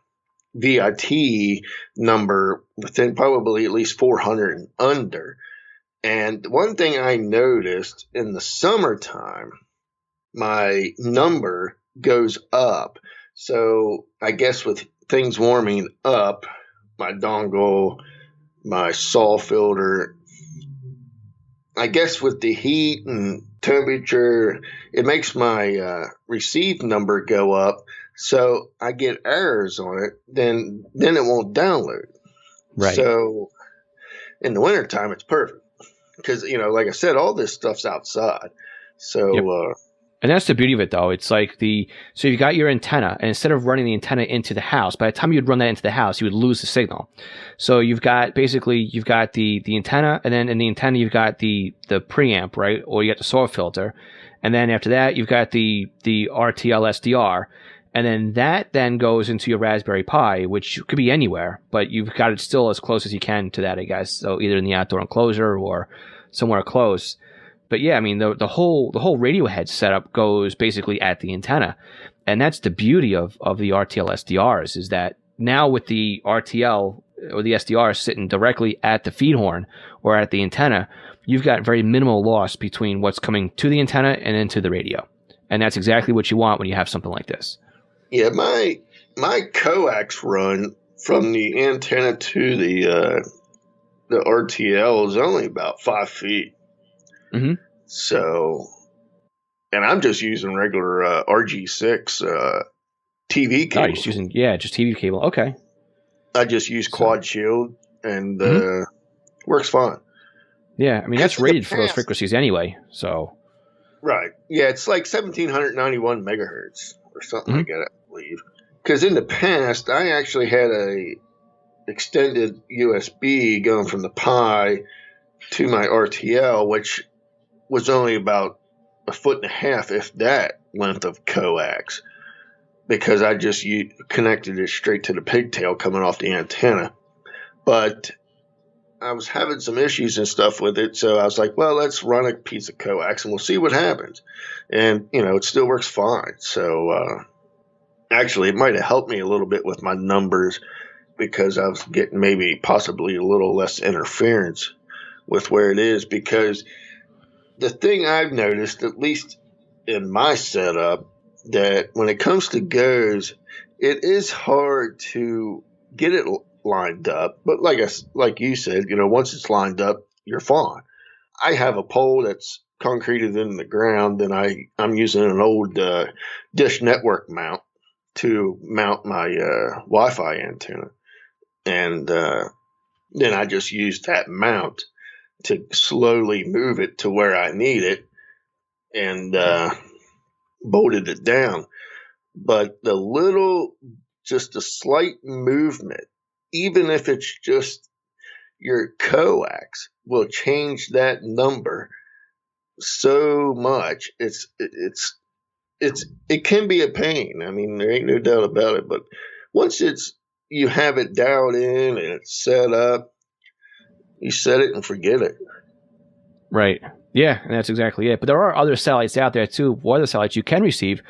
VIT number within probably at least 400 and under. And one thing I noticed in the summertime, my number goes up. So I guess with things warming up, my dongle, my SAW filter, I guess with the heat and temperature, it makes my receive number go up. So I get errors on it, then it won't download. Right. So in the wintertime, it's perfect because, like I said, all this stuff's outside. So, yep. And that's the beauty of it, though. It's like so you got your antenna, and instead of running the antenna into the house, by the time you'd run that into the house, you would lose the signal. So you've got the antenna, and then in the antenna you've got the preamp, right? Or you got the SAW filter, and then after that you've got the RTL SDR, and then that then goes into your Raspberry Pi, which could be anywhere, but you've got it still as close as you can to that, I guess. So either in the outdoor enclosure or somewhere close. But yeah, I mean, the whole radio head setup goes basically at the antenna. And that's the beauty of the RTL SDRs, is that now with the RTL or the SDR sitting directly at the feed horn or at the antenna, you've got very minimal loss between what's coming to the antenna and into the radio. And that's exactly what you want when you have something like this. Yeah, my coax run from the antenna to the RTL is only about 5 feet. Mm-hmm. So, and I'm just using regular RG6 TV cable. Oh, you're just using just TV cable. Okay. I just use quad shield, and works fine. Yeah, I mean that's rated for those frequencies anyway. So. Right. Yeah, it's like 1791 megahertz or something like that, I believe. Because in the past, I actually had a extended USB going from the Pi to my RTL, which was only about 1.5 foot, if that, length of coax, because I just connected it straight to the pigtail coming off the antenna. But I was having some issues and stuff with it, so I was like, well, let's run a piece of coax and we'll see what happens. And, it still works fine. So actually, it might have helped me a little bit with my numbers, because I was getting possibly a little less interference with where it is. Because the thing I've noticed, at least in my setup, that when it comes to goes, it is hard to get it lined up. But like you said, once it's lined up, you're fine. I have a pole that's concreted in the ground, and I'm using an old Dish Network mount to mount my Wi-Fi antenna. And then I just use that mount to slowly move it to where I need it, and bolted it down. But just a slight movement, even if it's just your coax, will change that number so much. It can be a pain. I mean, there ain't no doubt about it. But once you have it dialed in and it's set up, you set it and forget it. Right. Yeah, and that's exactly it. But there are other satellites out there too, other satellites you can receive,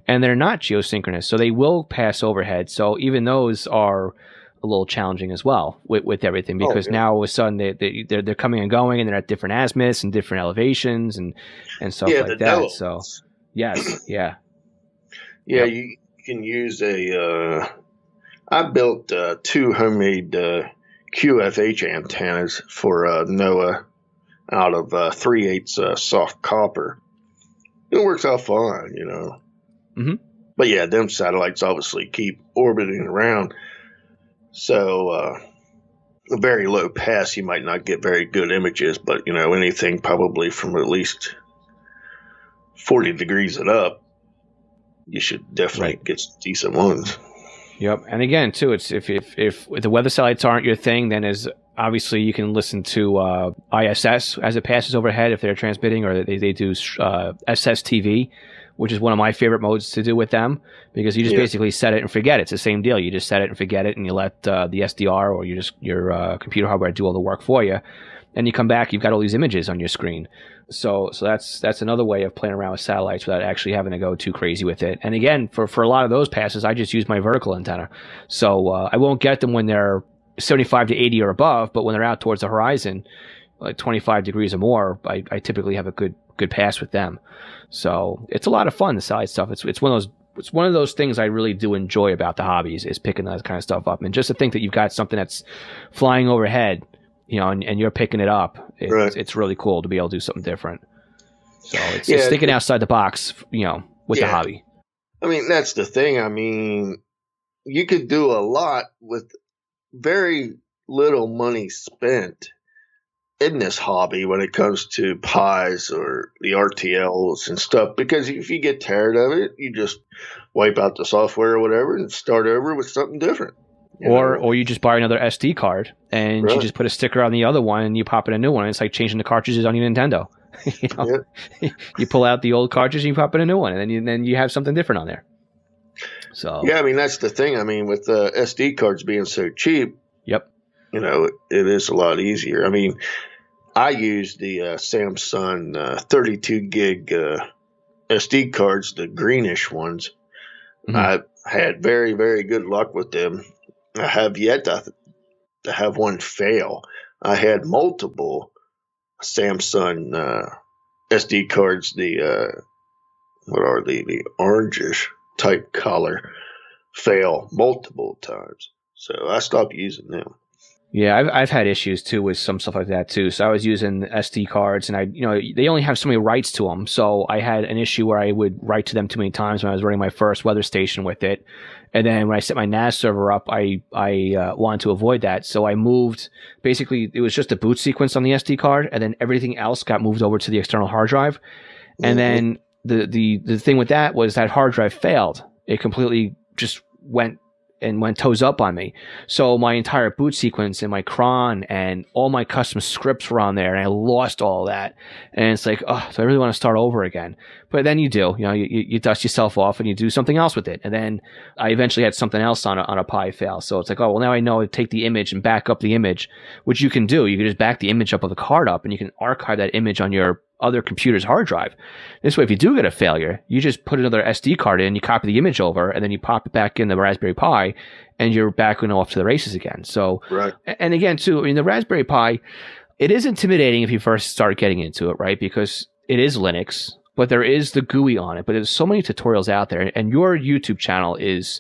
and they're not geosynchronous, so they will pass overhead. So even those are a little challenging as well with everything, because now all of a sudden they're coming and going, and they're at different azimuths and different elevations and stuff like that. Delos. So yes, yeah. You can use I built 2 homemade QFH antennas for NOAA out of 3/8 soft copper. It works out fine, Mm-hmm. But yeah, them satellites obviously keep orbiting around. So a very low pass, you might not get very good images, but anything probably from at least 40 degrees and up, you should definitely get some decent ones. Yep. And again, too, it's if the weather satellites aren't your thing, then obviously you can listen to ISS as it passes overhead if they're transmitting, or they do SSTV, which is one of my favorite modes to do with them, because you just basically set it and forget it. It's the same deal. You just set it and forget it, and you let the SDR or your computer hardware do all the work for you. And you come back, you've got all these images on your screen. So that's another way of playing around with satellites without actually having to go too crazy with it. And again, for a lot of those passes, I just use my vertical antenna. So I won't get them when they're 75 to 80 or above, but when they're out towards the horizon, like 25 degrees or more, I typically have a good pass with them. So it's a lot of fun, the satellite stuff. It's one of those things I really do enjoy about the hobbies, is picking that kind of stuff up. And just to think that you've got something that's flying overhead, and you're picking it up. It's really cool to be able to do something different. So it's thinking outside the box, with the hobby. I mean, that's the thing. I mean, you could do a lot with very little money spent in this hobby when it comes to pies or the RTLs and stuff, because if you get tired of it, you just wipe out the software or whatever and start over with something different. Or you just buy another SD card and you just put a sticker on the other one and you pop in a new one. It's like changing the cartridges on your Nintendo. You pull out the old cartridge and you pop in a new one, and then you have something different on there. So I mean, that's the thing. I mean, with the SD cards being so cheap, it is a lot easier. I mean, I use the Samsung 32 gig SD cards, the greenish ones. Mm-hmm. I had very, very good luck with them. I have yet to have one fail. I had multiple Samsung SD cards, the orangish type color, fail multiple times. So I stopped using them. Yeah, I've had issues too with some stuff like that too. So I was using SD cards, and they only have so many writes to them. So I had an issue where I would write to them too many times when I was running my first weather station with it. And then when I set my NAS server up, I wanted to avoid that. So I moved, basically it was just a boot sequence on the SD card, and then everything else got moved over to the external hard drive. Mm-hmm. And then the thing with that was that hard drive failed. It completely just went toes up on me. So my entire boot sequence and my cron and all my custom scripts were on there, and I lost all that. And it's like, so I really want to start over again. But then you do, you dust yourself off and you do something else with it. And then I eventually had something else on a Pi fail. So it's like, well, now I know to take the image and back up the image, which you can do. You can just back the image up of the card up, and you can archive that image on your other computer's hard drive. This way, if you do get a failure, you just put another SD card in, you copy the image over, and then you pop it back in the Raspberry Pi, and you're back off to the races again. So, and again, too, I mean, the Raspberry Pi, it is intimidating if you first start getting into it, right? Because it is Linux, but there is the GUI on it. But there's so many tutorials out there, and your YouTube channel is,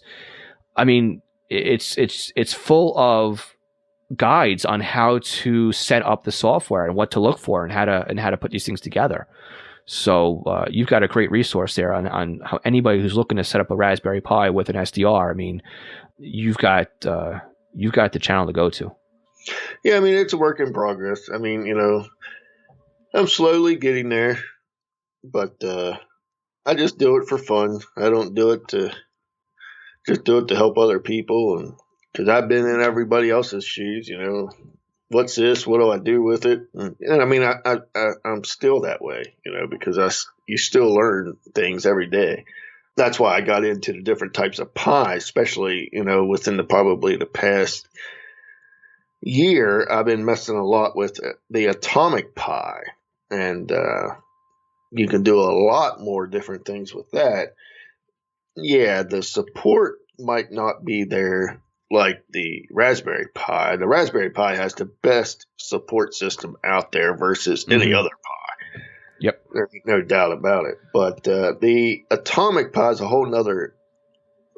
I mean, it's full of guides on how to set up the software and what to look for and how to put these things together. So you've got a great resource there on how anybody who's looking to set up a Raspberry Pi with an SDR. I mean, you've got the channel to go to. Yeah, I mean, it's a work in progress. I mean, I'm slowly getting there, but I just do it for fun. I don't do it to help other people, and because I've been in everybody else's shoes, what's this? What do I do with it? And I mean, I'm still that way, because you still learn things every day. That's why I got into the different types of Pi, especially, within probably the past year. I've been messing a lot with the Atomic Pi, and you can do a lot more different things with that. Yeah, the support might not be there like the Raspberry Pi. The Raspberry Pi has the best support system out there versus any other Pi. Yep. There's no doubt about it. But the Atomic Pi is a whole nother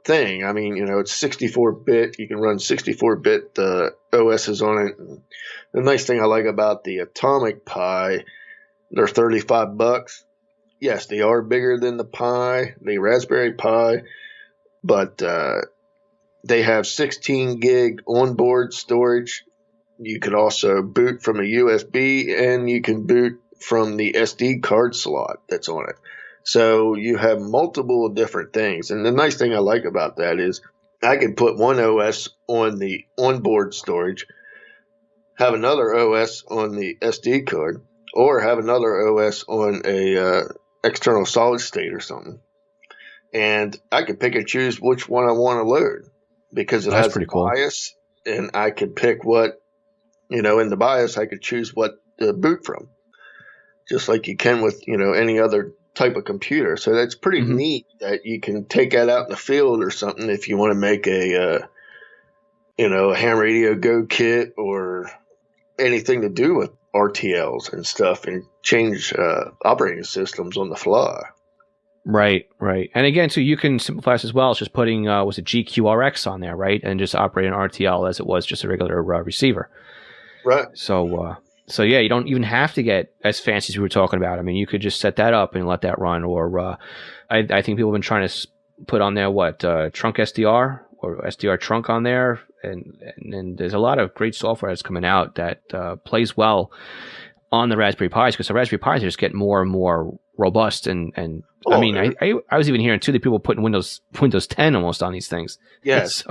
thing. I mean, it's 64-bit. You can run 64-bit OSs on it. And the nice thing I like about the Atomic Pi, they're $35. Yes, they are bigger than the Raspberry Pi, but they have 16 gig onboard storage. You could also boot from a USB, and you can boot from the SD card slot that's on it. So you have multiple different things. And the nice thing I like about that is I can put one OS on the onboard storage, have another OS on the SD card, or have another OS on a external solid state or something. And I can pick and choose which one I want to load because it has a BIOS, and I can pick what, in the BIOS, I could choose what to boot from, just like you can with, any other type of computer. So that's pretty neat that you can take that out in the field or something if you want to make a ham radio go kit or anything to do with RTLs and stuff, and change operating systems on the fly. Right. And again, too, you can simplify this as well. It's just putting, was it GQRX on there, right? And just operate an RTL as it was just a regular receiver. Right. So yeah, you don't even have to get as fancy as we were talking about. I mean, you could just set that up and let that run. Or I think people have been trying to put on there trunk SDR or SDR trunk on there, and there's a lot of great software that's coming out that plays well on the Raspberry Pis, because the Raspberry Pis are just getting more and more robust. And I mean, I was even hearing too that people putting Windows 10 almost on these things. Yes.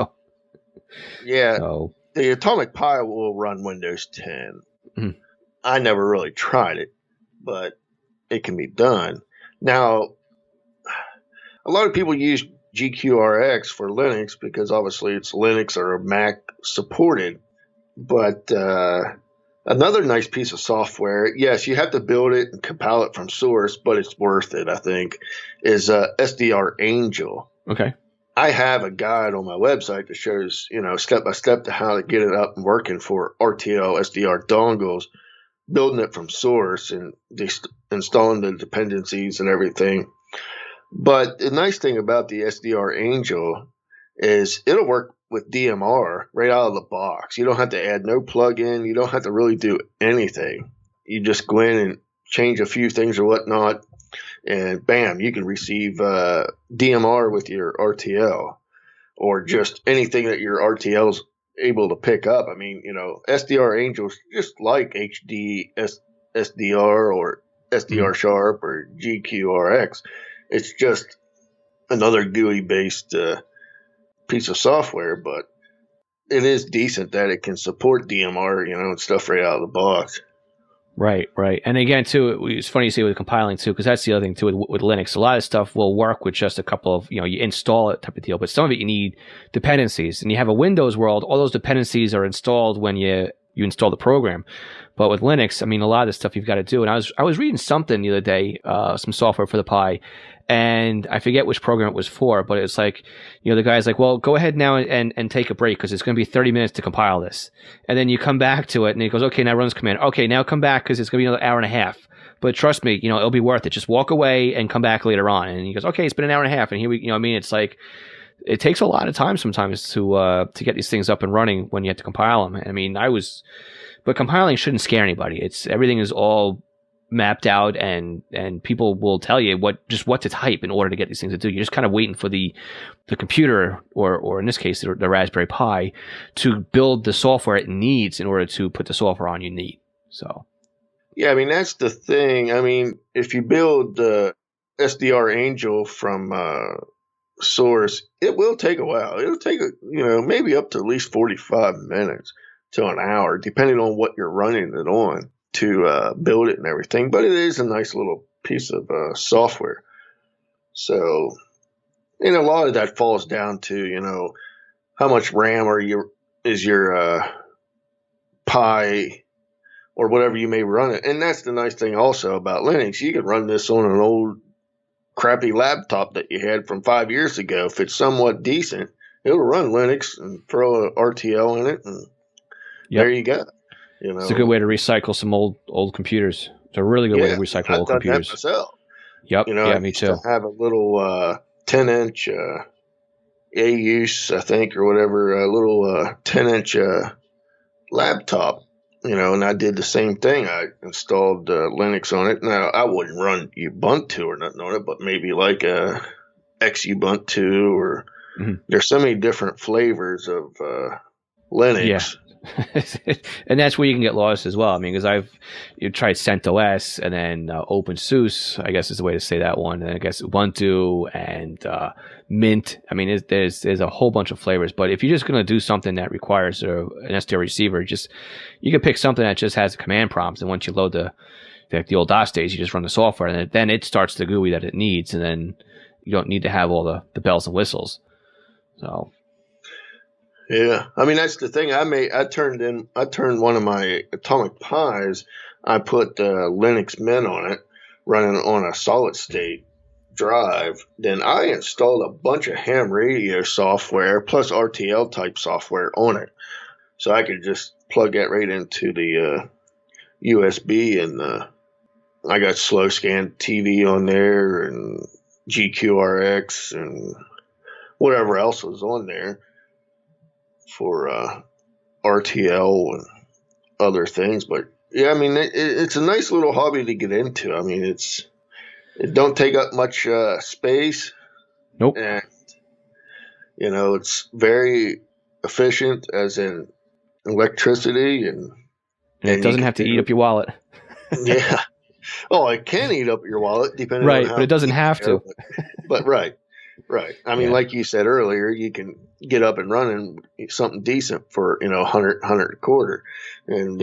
The Atomic Pi will run Windows 10. Mm. I never really tried it, but it can be done. Now, a lot of people use GQRX for Linux because obviously it's Linux or Mac supported. But another nice piece of software, yes, you have to build it and compile it from source, but it's worth it, I think, is SDR Angel. Okay. I have a guide on my website that shows, step by step to how to get it up and working for RTL SDR dongles, building it from source and installing the dependencies and everything. But the nice thing about the SDR Angel is it'll work with DMR right out of the box. You don't have to add no plugin. You don't have to really do anything. You just go in and change a few things or whatnot, and bam, you can receive DMR with your RTL, or just anything that your RTL is able to pick up. I mean, SDR Angel's just like SDR or SDR Sharp or GQRX. It's just another GUI-based piece of software, but it is decent that it can support DMR, and stuff right out of the box. Right. And again, too, it's funny you say with compiling, too, because that's the other thing, too, with Linux. A lot of stuff will work with just a couple of, you install it type of deal, but some of it you need dependencies. And you have a Windows world, all those dependencies are installed when you install the program. But with Linux, I mean, a lot of the stuff you've got to do. And I was reading something the other day, some software for the Pi, and I forget which program it was for, but it's like, the guy's like, well, go ahead now and take a break because it's going to be 30 minutes to compile this. And then you come back to it and he goes, okay, now run this command. Okay, now come back because it's going to be another hour and a half. But trust me, it'll be worth it. Just walk away and come back later on. And he goes, okay, it's been an hour and a half. And here we, it's like, it takes a lot of time sometimes to get these things up and running when you have to compile them. I mean, but compiling shouldn't scare anybody. Everything is all mapped out, and people will tell you what to type in order to get these things to do. You're just kind of waiting for the computer, or in this case, the Raspberry Pi, to build the software it needs in order to put the software on you need. So, yeah, I mean, that's the thing. I mean, if you build SDR Angel from source, it will take a while. It'll take maybe up to at least 45 minutes to an hour, depending on what you're running it on, to build it and everything. But it is a nice little piece of software. So, a lot of that falls down to, how much RAM is your Pi or whatever you may run it. And that's the nice thing also about Linux. You can run this on an old crappy laptop that you had from 5 years ago. If it's somewhat decent, it'll run Linux and throw an RTL in it, and there you go. It's a good way to recycle some old computers. It's a really good way to recycle old computers. I've done that myself. Yep. Me too. I have a little 10-inch Asus, I think, or whatever, a little 10-inch laptop, and I did the same thing. I installed Linux on it. Now, I wouldn't run Ubuntu or nothing on it, but maybe like a Xubuntu or there's so many different flavors of Linux. Yeah. And that's where you can get lost as well. I mean, because you tried CentOS and then OpenSUSE, I guess is the way to say that one. And I guess Ubuntu and Mint. I mean, there's a whole bunch of flavors. But if you're just going to do something that requires an SDR receiver, you can pick something that just has a command prompt. And once you load the old DOS days, you just run the software, and then it starts the GUI that it needs. And then you don't need to have all the bells and whistles. So. Yeah, I mean that's the thing. I turned one of my Atomic Pis. I put Linux Mint on it, running on a solid state drive. Then I installed a bunch of ham radio software plus RTL type software on it, so I could just plug that right into the USB, and I got slow scan TV on there and GQRX and whatever else was on there for RTL and other things. But yeah, I mean, it's a nice little hobby to get into. I mean, it don't take up much space. Nope. And, it's very efficient as in electricity. And it doesn't have to eat up your wallet. Yeah. Oh, it can eat up your wallet depending on how. But it doesn't have to. But right. I mean, like you said earlier, you can get up and running something decent for, 100 a quarter. And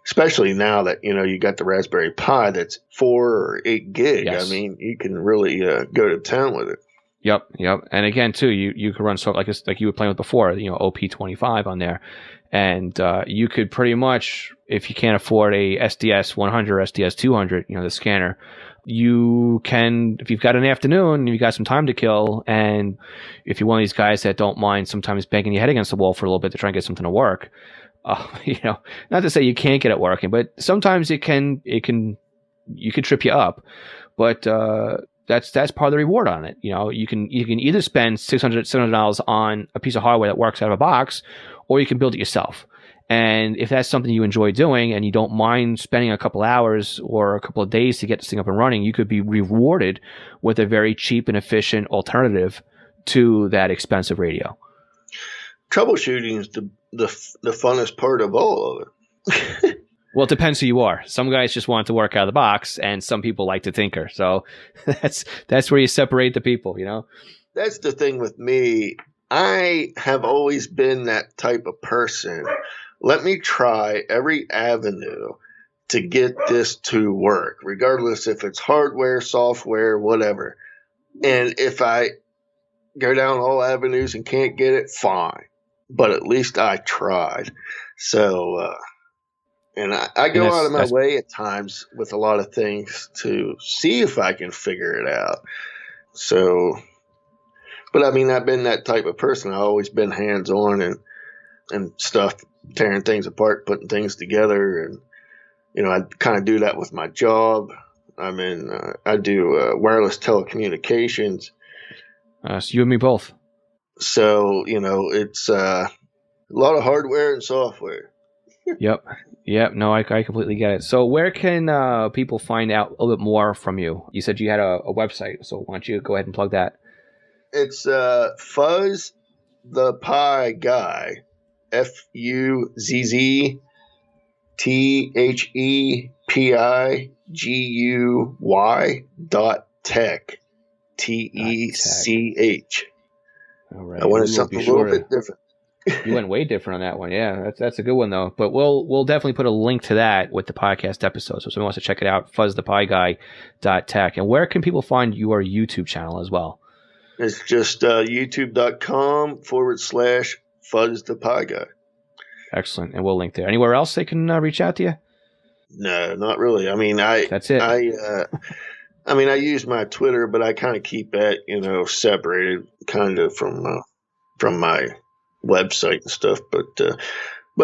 especially now that, you got the Raspberry Pi that's 4 or 8 gig. Yes. I mean, you can really go to town with it. Yep. And again, too, you could run like you were playing with before, OP25 on there. And you could pretty much, if you can't afford a SDS 100 or SDS 200, the scanner, you can, if you've got an afternoon and you've got some time to kill, and if you're one of these guys that don't mind sometimes banging your head against the wall for a little bit to try and get something to work, not to say you can't get it working, but sometimes you could trip you up. But that's part of the reward on it. You can either spend $600 on a piece of hardware that works out of a box, or you can build it yourself. And if that's something you enjoy doing and you don't mind spending a couple hours or a couple of days to get this thing up and running, you could be rewarded with a very cheap and efficient alternative to that expensive radio. Troubleshooting is the funnest part of all of it. Well, it depends who you are. Some guys just want to work out of the box, and some people like to tinker. So that's where you separate the people, That's the thing with me. I have always been that type of person. Let me try every avenue to get this to work, regardless if it's hardware, software, whatever. And if I go down all avenues and can't get it, fine. But at least I tried. So, and I go out of my way at times with a lot of things to see if I can figure it out. So, but I mean, I've been that type of person. I've always been hands-on and stuff, tearing things apart, putting things together. And, I kind of do that with my job. I do wireless telecommunications. So you and me both. So, it's a lot of hardware and software. Yep. No, I completely get it. So where can people find out a little bit more from you? You said you had a website, so why don't you go ahead and plug that? It's Fuzz the Pi Guy, FUZZTHEPIGUY.tech, TECH. All right. I wanted something a little bit different. You went way different on that one. Yeah, that's a good one though. But we'll definitely put a link to that with the podcast episode. So if someone wants to check it out, FuzzThePiGuy.tech. And where can people find your YouTube channel as well? It's just youtube.com/Fuzz the Pi Guy. Excellent. And we'll link there. Anywhere else they can reach out to you? No, not really. I mean, that's it. I use my Twitter, but I kind of keep that, separated kind of from my website and stuff. But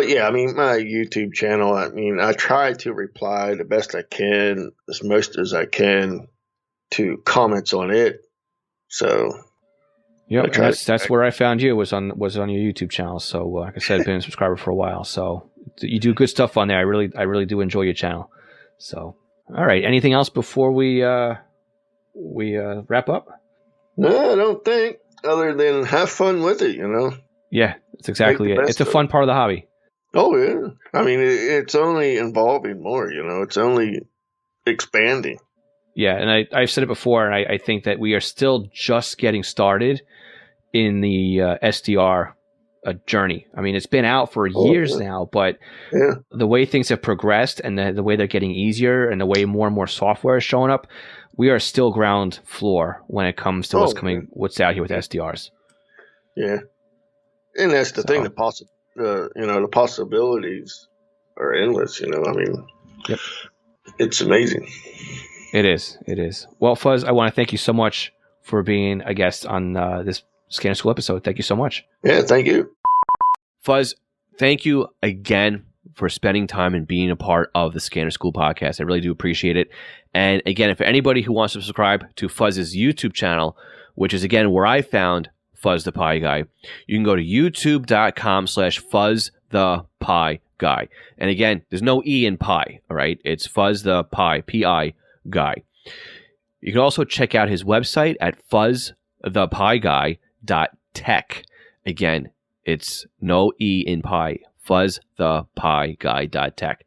yeah, I mean, my YouTube channel, I try to reply the best I can, as most as I can to comments on it. So Yep, that's where I found you was on your YouTube channel. So like I said, I've been a subscriber for a while. So you do good stuff on there. I really do enjoy your channel. So all right, anything else before we wrap up? No, I don't think. Other than have fun with it, Yeah, that's exactly it. It's a fun part of the hobby. Oh yeah, I mean it's only evolving more. It's only expanding. Yeah, and I've said it before, and I think that we are still just getting started in the SDR journey. I mean, it's been out for years now, but the way things have progressed and the way they're getting easier and the way more and more software is showing up, we are still ground floor when it comes to what's out here with SDRs. Yeah, and that's the thing. The possibilities are endless. I mean, it's amazing. It is. Well, Fuzz, I want to thank you so much for being a guest on this Scanner School episode. Thank you so much. Yeah, thank you. Fuzz, thank you again for spending time and being a part of the Scanner School podcast. I really do appreciate it. And again, if anybody who wants to subscribe to Fuzz's YouTube channel, which is again where I found Fuzz the Pi Guy, you can go to youtube.com/Fuzz the Pi Guy. And again, there's no E in Pi, all right? It's Fuzz the Pi, P-I Guy. You can also check out his website at fuzzthepiguy.tech. Again, it's no E in Pi, fuzzthepiguy.tech.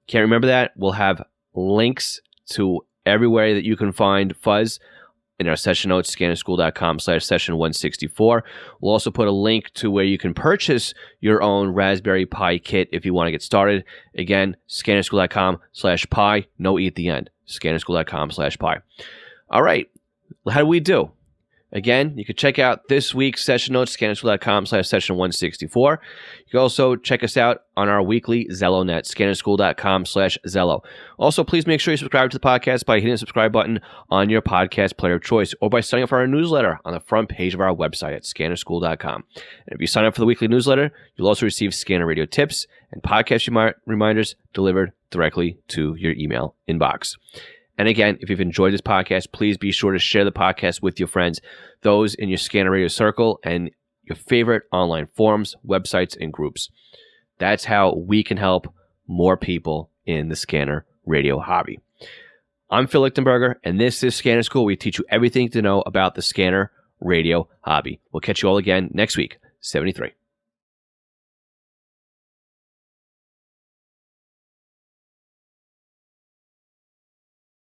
Can't remember that? We'll have links to everywhere that you can find Fuzz in our session notes, scannerschool.com/session164. We'll also put a link to where you can purchase your own Raspberry Pi kit if you want to get started. Again, scannerschool.com/pi, no E at the end. Scannerschool.com/pi. All right. How do we do? Again, you can check out this week's session notes, scannerschool.com/session164. You can also check us out on our weekly Zello net, scannerschool.com/Zello. Also, please make sure you subscribe to the podcast by hitting the subscribe button on your podcast player of choice or by signing up for our newsletter on the front page of our website at scannerschool.com. And if you sign up for the weekly newsletter, you'll also receive Scanner Radio tips and podcast reminders delivered directly to your email inbox. And again, if you've enjoyed this podcast, please be sure to share the podcast with your friends, those in your Scanner Radio circle, and your favorite online forums, websites, and groups. That's how we can help more people in the Scanner Radio hobby. I'm Phil Lichtenberger, and this is Scanner School. We teach you everything to know about the Scanner Radio hobby. We'll catch you all again next week, 73.